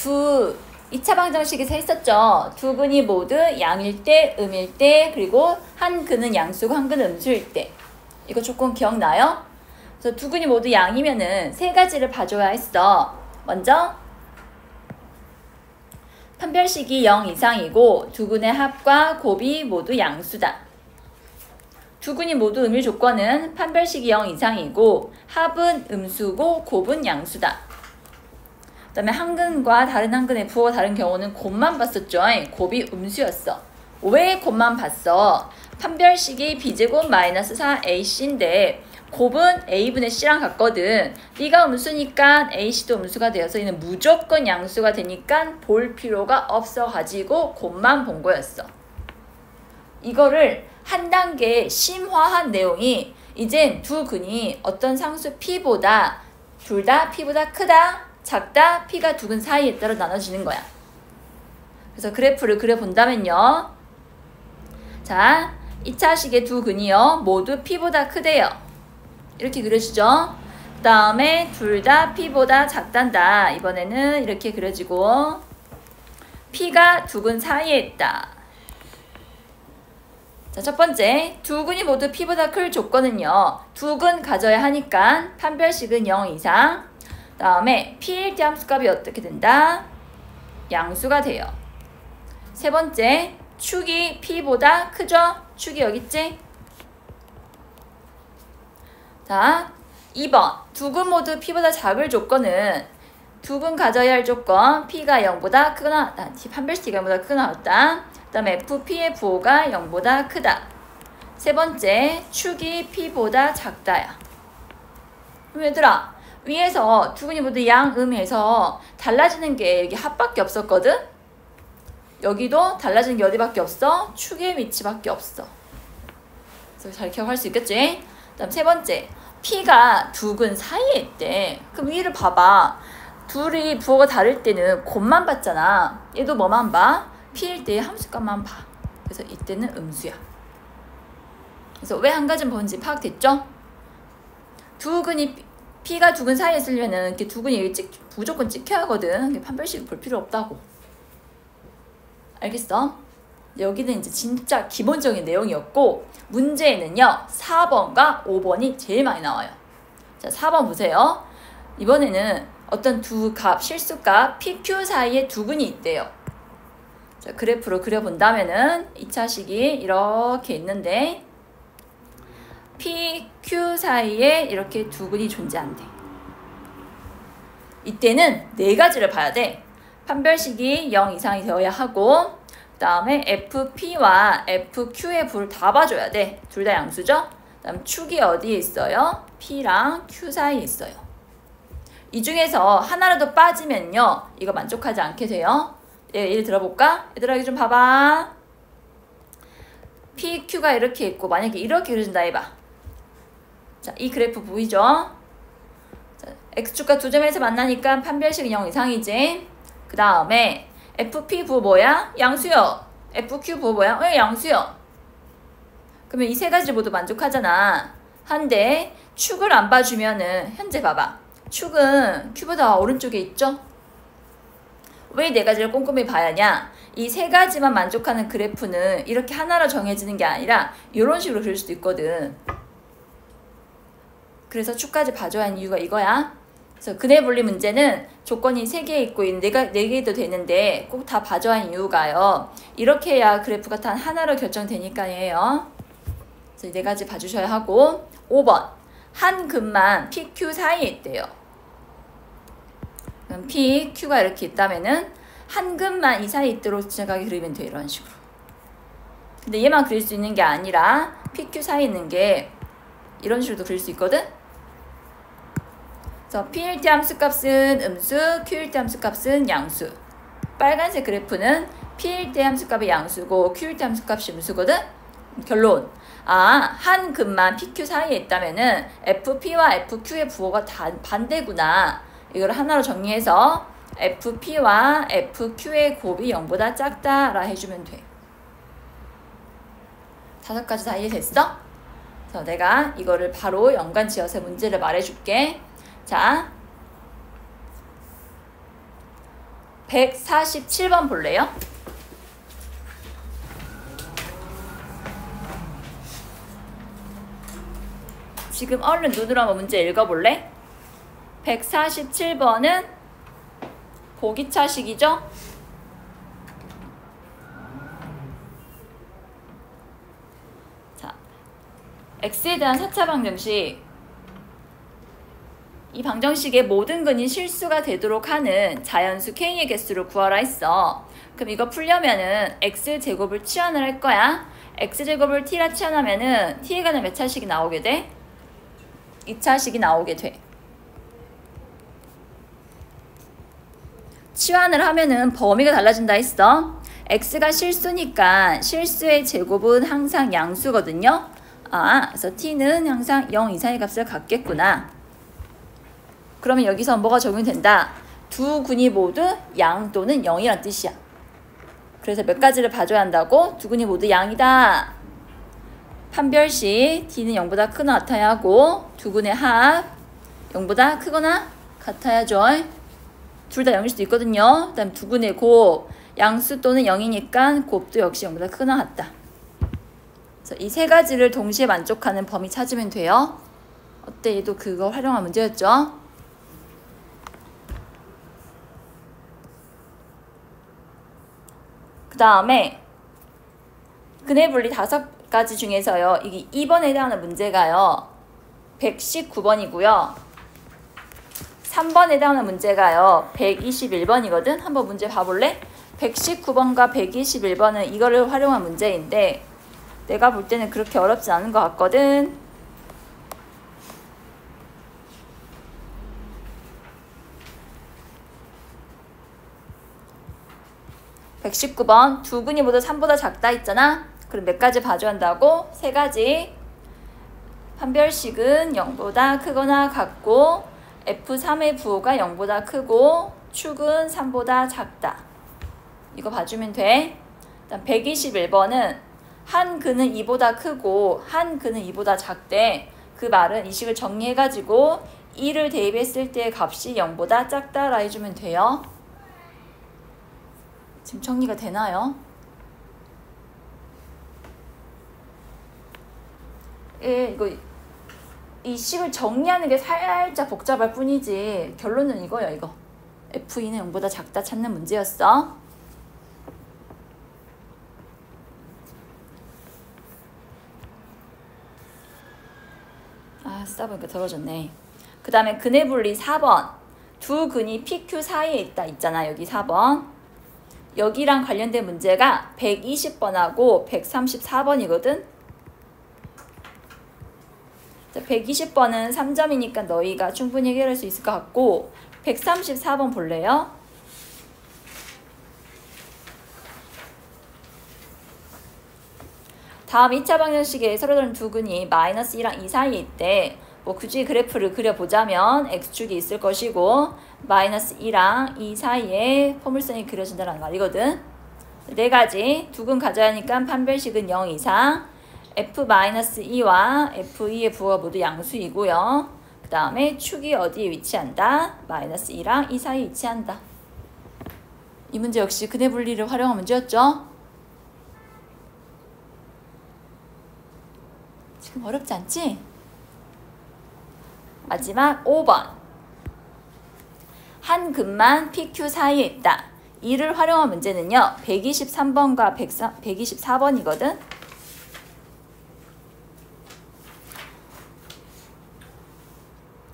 두 2차 방정식에서 했었죠. 두 근이 모두 양일 때, 음일 때, 그리고 한 근은 양수고 한 근은 음수일 때. 이거 조금 기억나요? 그래서 두 근이 모두 양이면은 세 가지를 봐줘야 했어. 먼저 판별식이 0 이상이고 두 근의 합과 곱이 모두 양수다. 두 근이 모두 음일 조건은 판별식이 0 이상이고 합은 음수고 곱은 양수다. 그 다음에 한 근과 다른 한 근의 부호가 다른 경우는 곱만 봤었죠. 곱이 음수였어. 왜 곱만 봤어? 판별식이 b제곱 마이너스 4ac인데 곱은 a분의 c랑 같거든. b가 음수니까 ac도 음수가 되어서 얘는 무조건 양수가 되니까 볼 필요가 없어가지고 곱만 본 거였어. 이거를 한 단계 심화한 내용이 이젠 두 근이 어떤 상수 p보다 둘 다 p보다 크다, 작다, p가 두 근 사이에 따라 나눠지는 거야. 그래서 그래프를 그려본다면요. 자, 2차식의 두 근이요. 모두 p보다 크대요. 이렇게 그려지죠. 그 다음에 둘 다 p보다 작단다. 이번에는 이렇게 그려지고 p가 두 근 사이에 있다. 자, 첫 번째, 두 근이 모두 p보다 클 조건은요. 두 근 가져야 하니까 판별식은 0 이상. 다음에 p일 때 함수값이 어떻게 된다? 양수가 돼요. 세 번째, 축이 p보다 크죠? 축이 여기 있지? 자, 2번, 두 근 모두 p보다 작을 조건은 두 근 가져야 할 조건 p가 0보다 크거나 판별식 0보다 크거나 같다. 그 다음에 fp의 부호가 0보다 크다. 세 번째, 축이 p보다 작다야. 그럼 얘들아, 위에서 두 근이 모두 양, 음해서 달라지는 게 여기 합밖에 없었거든? 여기도 달라지는 게 어디밖에 없어? 축의 위치밖에 없어. 그래서 잘 기억할 수 있겠지? 그 다음 세 번째, p가 두 근 사이에 있대. 그럼 위를 봐봐. 둘이 부호가 다를 때는 곱만 봤잖아. 얘도 뭐만 봐? p일 때 함수값만 봐. 그래서 이때는 음수야. 그래서 왜 한 가지 뭔지 파악됐죠? 두 근이 p가 두 근 사이에 있으려면 이렇게 두 근이 무조건 찍혀야 하거든. 판별식 볼 필요 없다고. 알겠어? 여기는 이제 진짜 기본적인 내용이었고 문제에는요 4번과 5번이 제일 많이 나와요. 자, 4번 보세요. 이번에는 어떤 두 값, 실수값 PQ 사이에 두 근이 있대요. 자, 그래프로 그려본다면은 2차식이 이렇게 있는데 PQ 사이에 이렇게 두 근이 존재한대. 이때는 네 가지를 봐야 돼. 판별식이 0 이상이 되어야 하고 그 다음에 FP와 FQ의 부를 다 봐줘야 돼. 둘 다 양수죠? 그 다음 축이 어디에 있어요? P랑 Q 사이에 있어요. 이 중에서 하나라도 빠지면요. 이거 만족하지 않게 돼요. 예를 들어볼까? 얘들아 여기 좀 봐봐. PQ가 이렇게 있고 만약에 이렇게 그려진다 해봐. 자, 이 그래프 보이죠? 자, X축과 두 점에서 만나니까 판별식은 0 이상이지. 그 다음에 FP 부호 뭐야? 양수요. FQ 부호 뭐야? 양수요. 그러면 이 세 가지 모두 만족하잖아. 한데 축을 안 봐주면은 현재 봐봐. 축은 Q보다 오른쪽에 있죠? 왜 네 가지를 꼼꼼히 봐야 하냐? 이 세 가지만 만족하는 그래프는 이렇게 하나로 정해지는 게 아니라 이런 식으로 그릴 수도 있거든. 그래서 축까지 봐줘야 하는 이유가 이거야. 그래서 근해 분리 문제는 조건이 3개 있고 4개도 되는데 꼭 다 봐줘야 하는 이유가요. 이렇게 해야 그래프가 단 하나로 결정되니까예요. 그래서 4가지 봐주셔야 하고 5번 한 근만 PQ 사이에 있대요. 그럼 PQ가 이렇게 있다면은 한 근만 이 사이에 있도록 진행하게 그리면 돼. 이런 식으로. 근데 얘만 그릴 수 있는 게 아니라 PQ 사이에 있는 게 이런 식으로도 그릴 수 있거든? 그래서 P일 때 함수값은 음수, Q일 때 함수값은 양수. 빨간색 그래프는 P일 때 함수값이 양수고 Q일 때 함수값이 음수거든? 결론. 한 근만 PQ 사이에 있다면은 FP와 FQ의 부호가 다 반대구나. 이걸 하나로 정리해서 FP와 FQ의 곱이 0보다 작다라 해주면 돼. 5가지 다 이해됐어? 그래서 내가 이거를 바로 연관 지어서 문제를 말해줄게. 자, 147번 볼래요? 지금 얼른 눈으로 한번 문제 읽어볼래? 147번은 보기차식이죠? 자, x에 대한 4차 방정식. 이 방정식의 모든 근이 실수가 되도록 하는 자연수 k의 개수를 구하라 했어. 그럼 이거 풀려면은 x제곱을 치환을 할 거야. x제곱을 t라 치환하면은 t에 관한 몇 차식이 나오게 돼? 2차식이 나오게 돼. 치환을 하면은 범위가 달라진다 했어. x가 실수니까 실수의 제곱은 항상 양수거든요. 그래서 t는 항상 0 이상의 값을 갖겠구나. 그러면 여기서 뭐가 적용된다? 두 근이 모두 양 또는 0이란 뜻이야. 그래서 몇 가지를 봐줘야 한다고? 두 근이 모두 양이다. 판별시 t는 0보다 크거나 같아야 하고 두 근의 합 0보다 크거나 같아야죠. 둘 다 0일 수도 있거든요. 그 다음 두 근의 곱 양수 또는 0이니까 곱도 역시 0보다 크거나 같다. 그래서 이 세 가지를 동시에 만족하는 범위 찾으면 돼요. 어때? 얘도 그거 활용한 문제였죠? 그 다음에 근의 분리 5가지 중에서요. 이게 2번에 해당하는 문제가요. 119번이고요. 3번에 해당하는 문제가요. 121번이거든. 한번 문제 봐볼래? 119번과 121번은 이거를 활용한 문제인데 내가 볼 때는 그렇게 어렵지 않은 것 같거든. (119번) 두 근이 모두 3보다 작다 했잖아. 그럼 몇 가지 봐줘야 한다고? 3가지. 판별식은 0보다 크거나 같고 F3의 부호가 0보다 크고 축은 3보다 작다. 이거 봐주면 돼. 일단 121번은 한 근은 2보다 크고 한 근은 2보다 작대. 그 말은 이 식을 정리해가지고 2를 대입했을 때 값이 0보다 작다라 해주면 돼요. 지금 정리가 되나요? 이거 이 식을 정리하는 게 살짝 복잡할 뿐이지 결론은 이거야. 이거 F2는 0보다 작다 찾는 문제였어. 쓰다 보니까 더워졌네. 그 다음에 근의 분리 4번 두 근이 PQ 사이에 있잖아. 여기 4번 여기랑 관련된 문제가 120번하고 134번이거든. 120번은 3점이니까 너희가 충분히 해결할 수 있을 것 같고 134번 볼래요? 다음 2차 방정식에 서로 다른 두 근이 마이너스 2랑 2 사이에 있대. 뭐 굳이 그래프를 그려보자면 x축이 있을 것이고 마이너스 2랑 2 사이에 포물선이 그려진다는 말이거든. 4가지 두 근 가져야 하니까 판별식은 0 이상 F-2와 F2의 부호가 모두 양수이고요. 그 다음에 축이 어디에 위치한다? 마이너스 2랑 2 사이에 위치한다. 이 문제 역시 근의 분리를 활용한 문제였죠. 지금 어렵지 않지? 마지막 5번 한 근만 PQ 사이에 있다. 이를 활용한 문제는요. 123번과 124번이거든.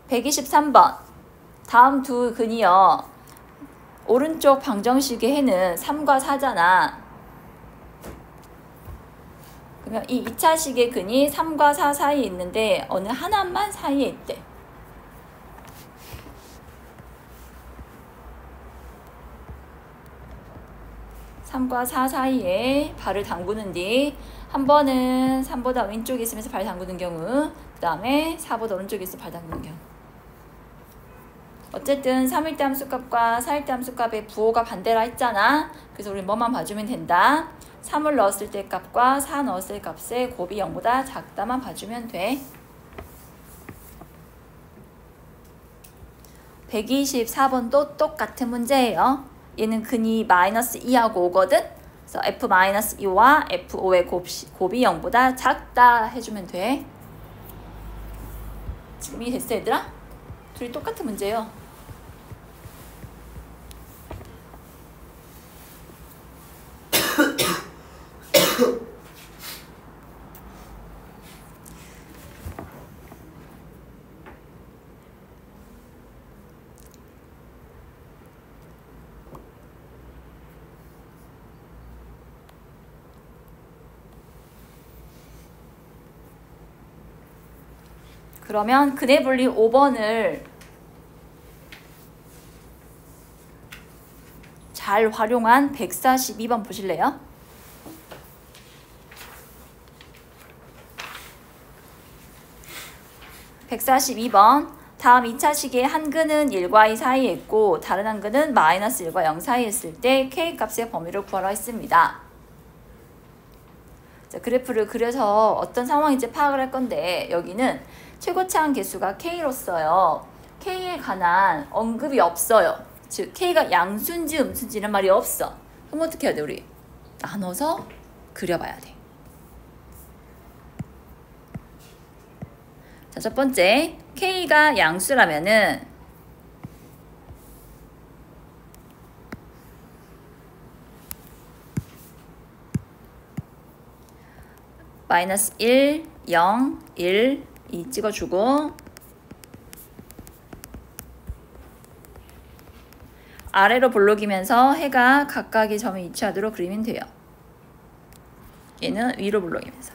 (123번) 다음 두 근이요. 오른쪽 방정식의 해는 3과 4잖아. 그러면 이 2차식의 근이 3과 4 사이에 있는데 어느 하나만 사이에 있대. (3과 4) 사이에 발을 담그는 뒤 한 번은 3보다 왼쪽에 있으면서 발 담그는 경우 그 다음에 4보다 오른쪽에 있어 발 담그는 경우. 어쨌든 3일대 함수값과 4일대 함수값의 부호가 반대라 했잖아. 그래서 우리 뭐만 봐주면 된다. 3을 넣었을 때 값과 4 넣었을 때 값의 곱이 0보다 작다만 봐주면 돼. 124번도 똑같은 문제예요. 얘는 근이 마이너스 2하고 5거든. 그래서 f-2와 f5의 곱이 0보다 작다 해주면 돼. 지금 이해 됐어 얘들아? 둘이 똑같은 문제예요. 그러면 근의 분리 5번을 잘 활용한 142번 보실래요? (142번) 다음 2차 식의 한 근은 1과 2 사이에 있고 다른 한 근은 마이너스 1과 0 사이에 있을 때 k 값의 범위를 구하라 했습니다. 자, 그래프를 그려서 어떤 상황인지 파악을 할 건데 여기는 최고차항 개수가 k로서요. k에 관한 언급이 없어요. 즉 k가 양수인지 음수인지 이런 말이 없어. 그럼 어떻게 해야 돼 우리? 나눠서 그려봐야 돼. 자, 첫 번째 k가 양수라면은 마이너스 1, 0, 1, 2 찍어주고 아래로 볼록이면서 해가 각각의 점에 위치하도록 그리면 돼요. 얘는 위로 볼록이면서.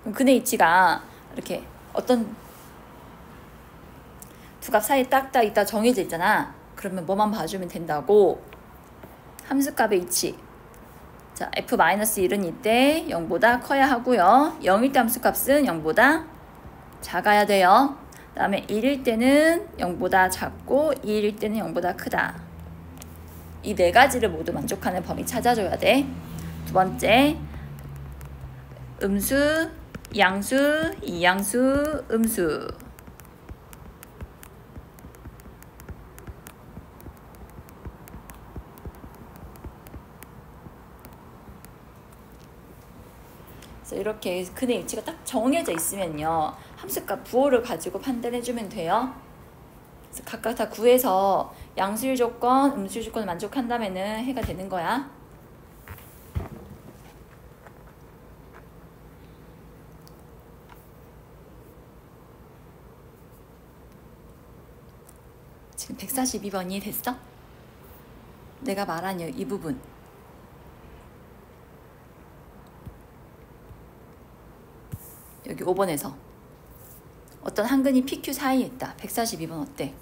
그럼 근의 위치가 이렇게 어떤 두 값 사이에 딱딱 있다 정해져 있잖아. 그러면 뭐만 봐주면 된다고. 함수값의 위치. 자, f-1은 이때 0보다 커야 하고요. 0일 때 함수값은 0보다 작아야 돼요. 그 다음에 1일 때는 0보다 작고 2일 때는 0보다 크다. 이 네 가지를 모두 만족하는 범위 찾아줘야 돼. 두 번째, 음수, 양수, 이양수, 음수. 그래서 이렇게 근의 위치가 딱 정해져 있으면요. 함수값 부호를 가지고 판단해주면 돼요. 그래서 각각 다 구해서 양수일 조건, 음수일 조건을 만족한다면은 해가 되는 거야. 지금 142번이 됐어? 내가 말한 이 부분. 여기 5번에서 어떤 한 근이 PQ 사이에 있다. 142번 어때?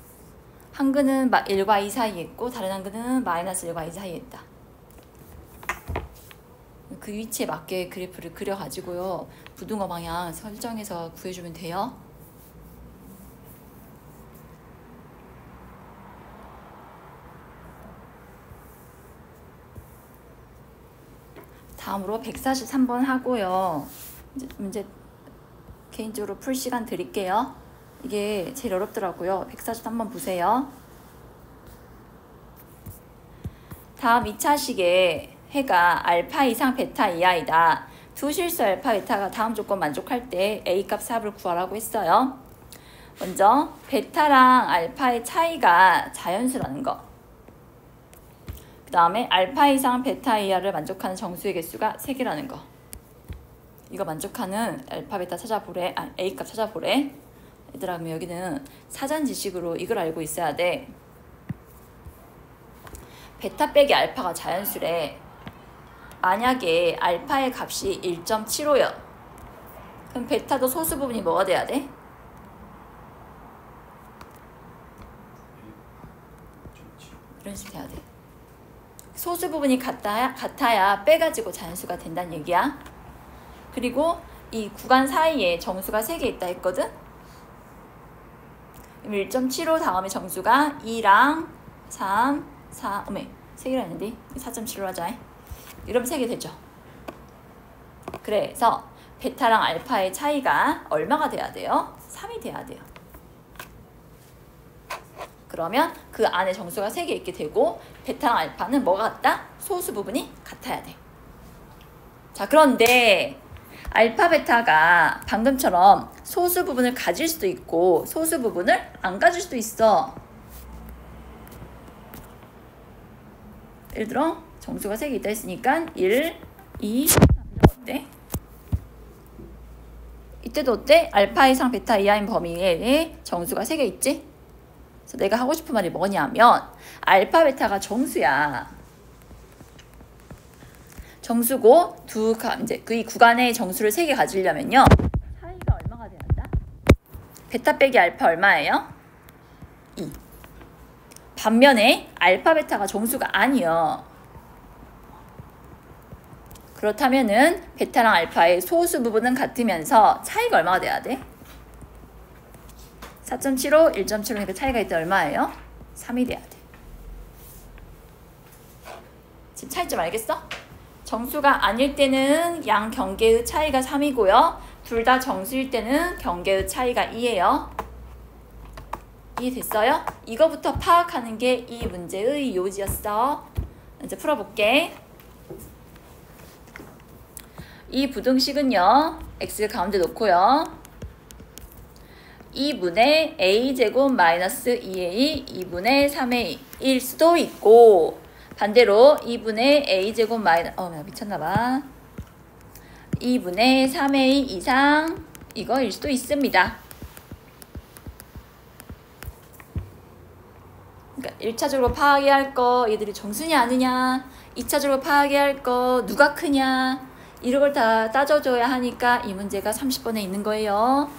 한 근은 1과 2 사이에 있고 다른 한 근은 마이너스 1과 2 사이에 있다. 그 위치에 맞게 그래프를 그려가지고요. 부등호 방향 설정해서 구해주면 돼요. 다음으로 143번 하고요. 이제 문제 개인적으로 풀 시간 드릴게요. 이게 제일 어렵더라고요. 143번 보세요. 다음 2차식에 해가 알파 이상 베타 이하이다. 두 실수 알파 베타가 다음 조건 만족할 때 A값 합을 구하라고 했어요. 먼저 베타랑 알파의 차이가 자연수라는 거. 그 다음에 알파 이상 베타 이하를 만족하는 정수의 개수가 3개라는 거. 이거 만족하는 알파 베타 찾아보래. A값 찾아보래. 얘들아, 그러면 여기는 사전 지식으로 이걸 알고 있어야 돼. 베타 빼기 알파가 자연수래. 만약에 알파의 값이 1.75야. 그럼 베타도 소수 부분이 뭐가 돼야 돼? 이런 식으로 돼야 돼. 소수 부분이 같아야 빼가지고 자연수가 된다는 얘기야. 그리고 이 구간 사이에 정수가 3개 있다 했거든? 1.75 다음에 정수가 2랑 3, 4, 3개라 했는데 4.7로 하자. 이러면 3개 되죠. 그래서 베타랑 알파의 차이가 얼마가 돼야 돼요? 3이 돼야 돼요. 그러면 그 안에 정수가 3개 있게 되고 베타랑 알파는 뭐가 같다? 소수 부분이 같아야 돼. 자, 그런데 알파, 베타가 방금처럼 소수 부분을 가질 수도 있고 소수 부분을 안 가질 수도 있어. 예를 들어 정수가 3개 있다 했으니까 1, 2, 3 어때? 이때도 어때? 알파 이상 베타 이하인 범위에 정수가 3개 있지? 그래서 내가 하고 싶은 말이 뭐냐면 알파, 베타가 정수야. 정수고 이제 그 이 구간의 정수를 3개 가지려면요. 차이가 얼마가 돼야 한다? 베타 빼기 알파 얼마예요? 2. 반면에 알파, 베타가 정수가 아니요. 그렇다면은 베타랑 알파의 소수 부분은 같으면서 차이가 얼마가 돼야 돼? 4.75, 1.75니까 차이가 있다 얼마예요? 3이 돼야 돼. 지금 차이점 알겠어? 정수가 아닐 때는 양 경계의 차이가 3이고요. 둘 다 정수일 때는 경계의 차이가 2예요. 이해됐어요? 이거부터 파악하는 게 이 문제의 요지였어. 이제 풀어볼게. 이 부등식은요. x를 가운데 놓고요. 2분의 a제곱 마이너스 2a 2분의 3a 일 수도 있고 반대로 2분의 a제곱 마이너스 내가 미쳤나봐. 2분의 3a 이상 이거일 수도 있습니다. 그러니까 1차적으로 파악해야 할 거 얘들이 정수냐 아니냐 2차적으로 파악해야 할 거 누가 크냐 이런 걸 다 따져줘야 하니까 이 문제가 30번에 있는 거예요.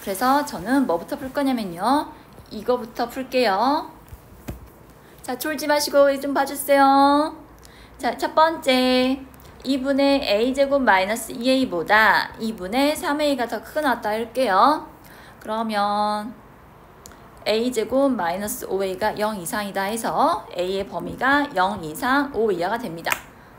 그래서 저는 뭐부터 풀 거냐면요. 이거부터 풀게요. 자, 졸지 마시고 좀 봐주세요. 자, 첫 번째 2분의 a제곱 마이너스 2a보다 2분의 3a가 더 크게 나왔다 할게요. 그러면 a제곱 마이너스 5a가 0 이상이다 해서 a의 범위가 0 이상 5 이하가 됩니다.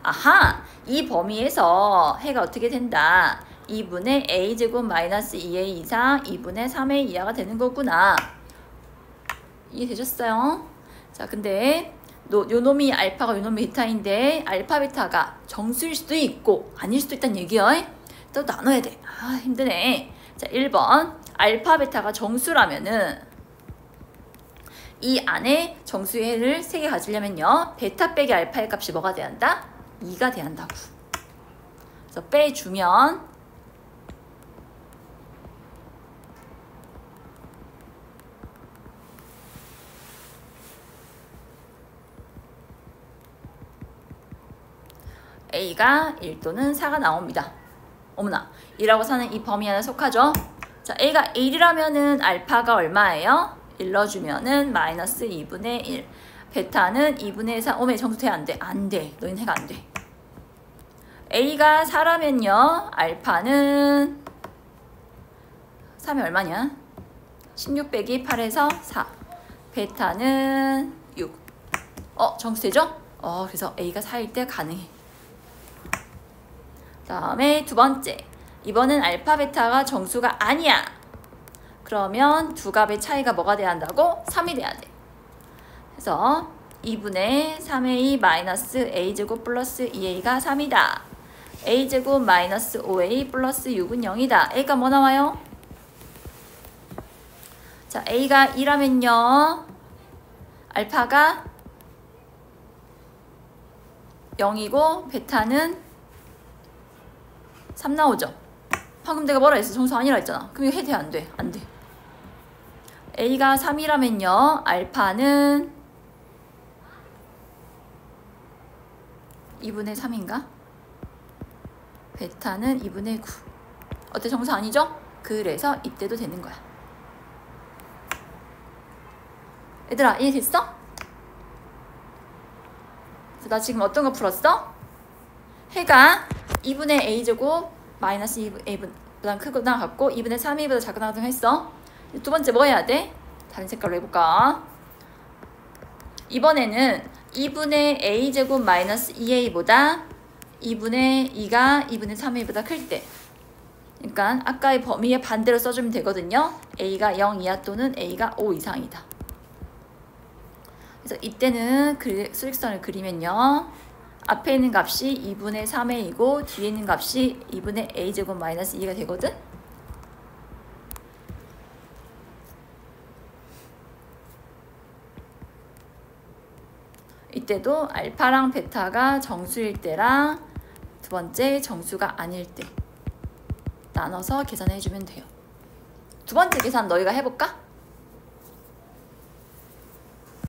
아하! 이 범위에서 해가 어떻게 된다? 2분의 a제곱 마이너스 2a 이상 2분의 3a 이하가 되는 거구나. 이해되셨어요? 자, 근데 요 놈이 알파가 요 놈이 베타인데 알파, 베타가 정수일 수도 있고 아닐 수도 있다는 얘기야. 또 나눠야 돼. 아, 힘드네. 자, 1번 알파, 베타가 정수라면은 이 안에 정수의 해를 3개 가지려면요. 베타 빼기 알파의 값이 뭐가 돼야 한다? 2가 돼야 한다고. 그래서 빼주면 a가 1 또는 4가 나옵니다. 어머나, 2라고 사는 이 범위 안에 속하죠? 자, a가 1이라면은 알파가 얼마예요? 1 넣어주면은 마이너스 2분의 1. 베타는 2분의 4. 어머, 정수 돼야 안 돼? 안 돼. 너희는 해가 안 돼. a가 4라면요. 알파는 3이 얼마냐? 16 빼기 8에서 4. 베타는 6. 정수 되죠? 그래서 a가 4일 때 가능해. 다음에 두 번째. 이번엔 알파, 베타가 정수가 아니야. 그러면 두 값의 차이가 뭐가 돼야 한다고? 3이 돼야 돼. 그래서 2분의 3a 마이너스 a제곱 플러스 2a가 3이다. a제곱 마이너스 5a 플러스 6은 0이다. a가 뭐 나와요? 자, a가 2라면요. 알파가 0이고 베타는 3 나오죠. 방금 내가 뭐라 했어? 정수 아니라 했잖아. 그럼 이거 해도 돼? 안 돼? 안 돼. a가 3이라면요. 알파는 2분의 3인가? 베타는 2분의 9. 어때? 정수 아니죠? 그래서 이때도 되는 거야. 얘들아, 이해됐어? 그래서 나 지금 어떤 거 풀었어? 해가 2분의 a제곱 마이너스 2a보다 크거나 같고 2분의 3a보다 작거나 같은 거 했어. 두 번째 뭐 해야 돼? 다른 색깔로 해볼까? 이번에는 2분의 a제곱 마이너스 2a보다 2분의 2가 2분의 3a보다 클 때 그러니까 아까의 범위의 반대로 써주면 되거든요. A가 0 이하 또는 A가 5 이상이다. 그래서 이때는 수직선을 그리면요. 앞에 있는 값이 2분의 3a이고 뒤에 있는 값이 2분의 a제곱 마이너스 2가 되거든. 이때도 알파랑 베타가 정수일 때랑 두 번째 정수가 아닐 때 나눠서 계산해 주면 돼요. 두 번째 계산 너희가 해볼까?